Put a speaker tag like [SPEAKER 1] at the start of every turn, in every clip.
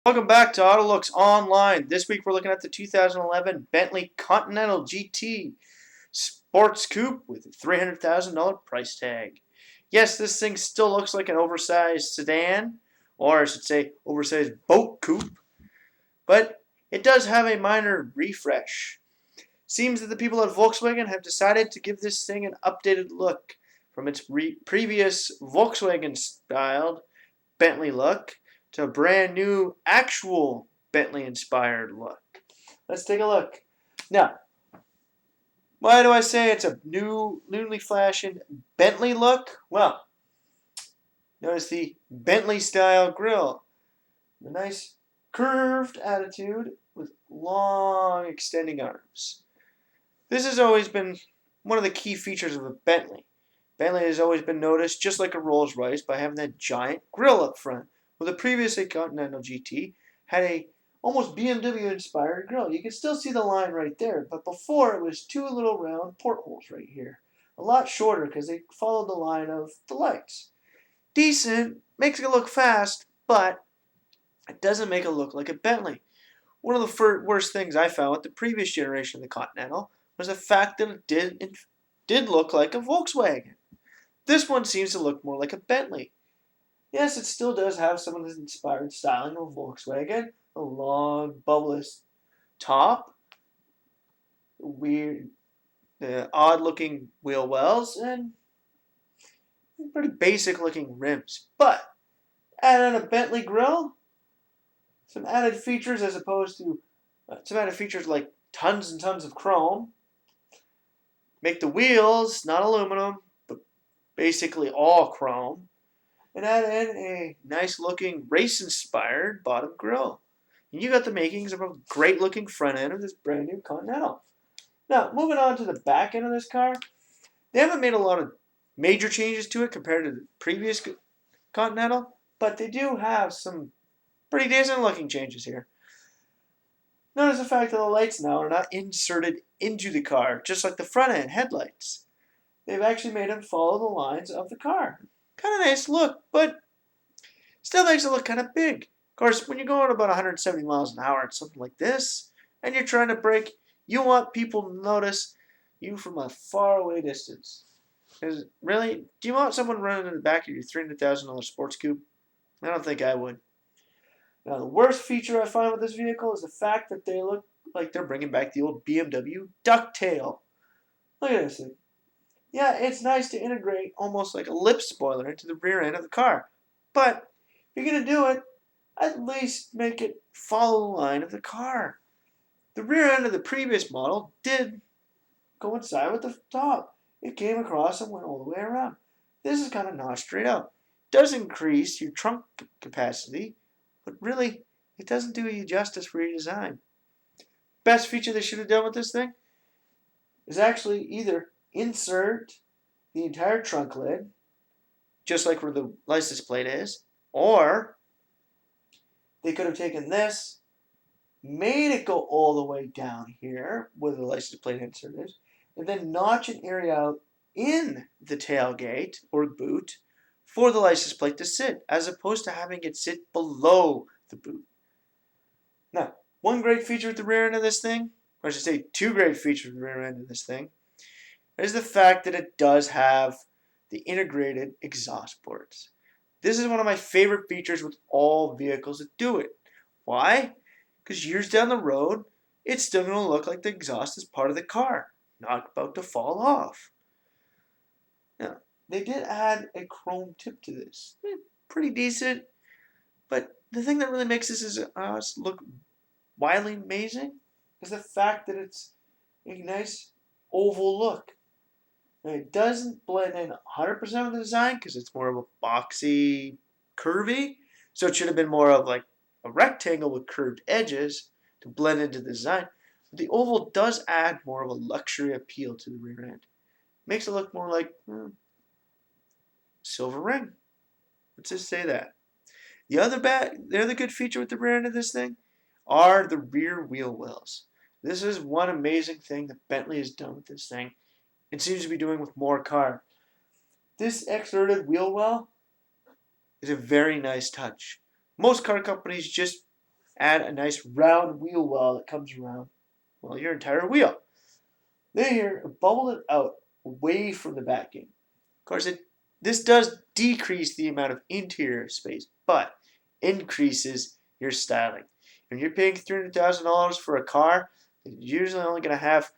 [SPEAKER 1] Welcome back to AutoLooks Online. This week we're looking at the 2011 Bentley Continental GT Sports Coupe with a $300,000 price tag. Yes, this thing still looks like an oversized sedan, or I should say oversized boat coupe, but it does have a minor refresh. Seems that the people at Volkswagen have decided to give this thing an updated look from its previous Volkswagen-styled Bentley look to a brand new, actual Bentley-inspired look. Let's take a look. Now, why do I say it's a newly fashioned Bentley look? Well, notice the Bentley-style grille. The nice curved attitude with long extending arms. This has always been one of the key features of a Bentley. Bentley has always been noticed, just like a Rolls-Royce, by having that giant grille up front. Well, the previous Continental GT had a almost BMW-inspired grille. You can still see the line right there, but before it was two little round portholes right here. A lot shorter because they followed the line of the lights. Decent, makes it look fast, but it doesn't make it look like a Bentley. One of the worst things I found with the previous generation of the Continental was the fact that it did look like a Volkswagen. This one seems to look more like a Bentley. Yes, it still does have some of the inspired styling of Volkswagen. A long, bubbleless top, weird, odd-looking wheel wells, and pretty basic-looking rims. But add in a Bentley grille, some added features as opposed to some added features like tons and tons of chrome. Make the wheels not aluminum, but basically all chrome. And add in a nice looking race inspired bottom grille. And you got the makings of a great looking front end of this brand new Continental. Now, moving on to the back end of this car, they haven't made a lot of major changes to it compared to the previous Continental, but they do have some pretty decent looking changes here. Notice the fact that the lights now are not inserted into the car, just like the front end headlights. They've actually made them follow the lines of the car. Kind of nice look, but still makes it look kind of big. Of course, when you're going about 170 miles an hour at something like this, and you're trying to brake, you want people to notice you from a far away distance. Because really, do you want someone running in the back of your $300,000 sports coupe? I don't think I would. Now, the worst feature I find with this vehicle is the fact that they look like they're bringing back the old BMW ducktail. Look at this thing. Yeah, it's nice to integrate almost like a lip spoiler into the rear end of the car. But if you're going to do it, at least make it follow the line of the car. The rear end of the previous model did coincide with the top. It came across and went all the way around. This is kind of not straight up. It does increase your trunk capacity, but really, it doesn't do you justice for your design. Best feature they should have done with this thing is actually either insert the entire trunk lid, just like where the license plate is, or they could have taken this, made it go all the way down here where the license plate insert is, and then notch an area out in the tailgate or boot for the license plate to sit, as opposed to having it sit below the boot. Now, one great feature with the rear end of this thing, or I should say two great features with the rear end of this thing, is the fact that it does have the integrated exhaust ports. This is one of my favorite features with all vehicles that do it. Why? Because years down the road, it's still going to look like the exhaust is part of the car, not about to fall off. Now, they did add a chrome tip to this. Pretty decent, but the thing that really makes this look wildly amazing is the fact that it's a nice oval look. Now, it doesn't blend in 100% of the design because it's more of a boxy, curvy. So it should have been more of like a rectangle with curved edges to blend into the design. But the oval does add more of a luxury appeal to the rear end. Makes it look more like silver ring. Let's just say that. The other good feature with the rear end of this thing are the rear wheel wells. This is one amazing thing that Bentley has done with this thing. It seems to be doing with more car. This exerted wheel well is a very nice touch. Most car companies just add a nice round wheel well that comes around, well, your entire wheel. Then here, bubble it out away from the backing. Of course, this does decrease the amount of interior space, but increases your styling. When you're paying $300,000 for a car, it's usually only going to have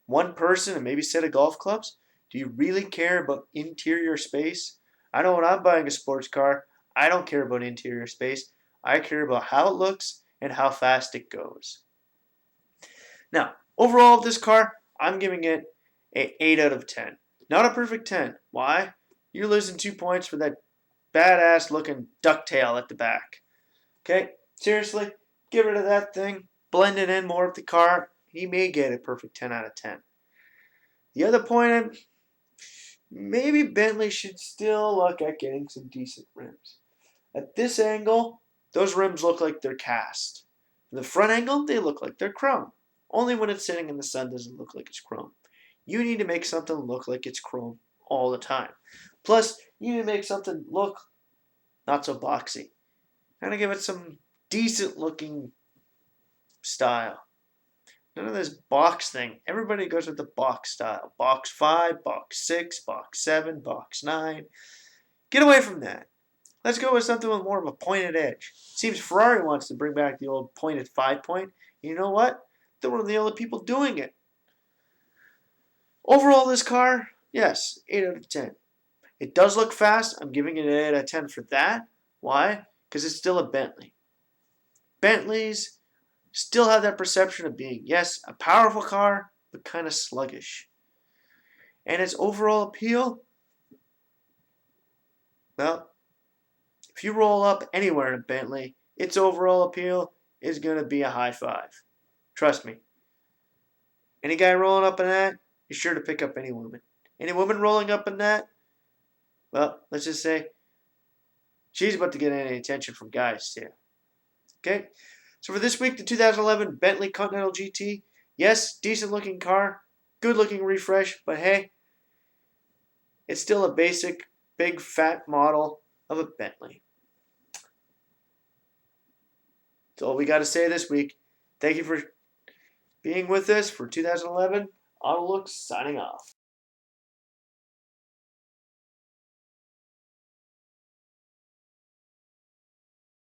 [SPEAKER 1] one person and maybe a set of golf clubs. Do you really care about interior space? I know when I'm buying a sports car, I don't care about interior space. I care about how it looks and how fast it goes. Now, overall, this car, I'm giving it an 8 out of 10. Not a perfect 10. Why? You're losing 2 points for that badass looking ducktail at the back. Okay? Seriously, get rid of that thing. Blend it in more with the car. He may get a perfect 10 out of 10. The other point, maybe Bentley should still look at getting some decent rims. At this angle, those rims look like they're cast. From the front angle, they look like they're chrome. Only when it's sitting in the sun does it look like it's chrome. You need to make something look like it's chrome all the time. Plus, you need to make something look not so boxy. Kind of give it some decent looking style. None of this box thing. Everybody goes with the box style. Box 5, box 6, box 7, box 9. Get away from that. Let's go with something with more of a pointed edge. Seems Ferrari wants to bring back the old pointed 5-point. You know what? They're one of the only people doing it. Overall, this car, yes, 8 out of 10. It does look fast. I'm giving it an 8 out of 10 for that. Why? Because it's still a Bentley. Bentleys still have that perception of being, yes, a powerful car, but kind of sluggish. And its overall appeal, well, if you roll up anywhere in a Bentley, its overall appeal is going to be a high 5. Trust me. Any guy rolling up in that is sure to pick up any woman. Any woman rolling up in that, well, let's just say she's about to get any attention from guys too. Okay? So for this week, the 2011 Bentley Continental GT, yes, decent looking car, good looking refresh, but hey, it's still a basic, big, fat model of a Bentley. That's all we got to say this week. Thank you for being with us for 2011. AutoLooks signing off.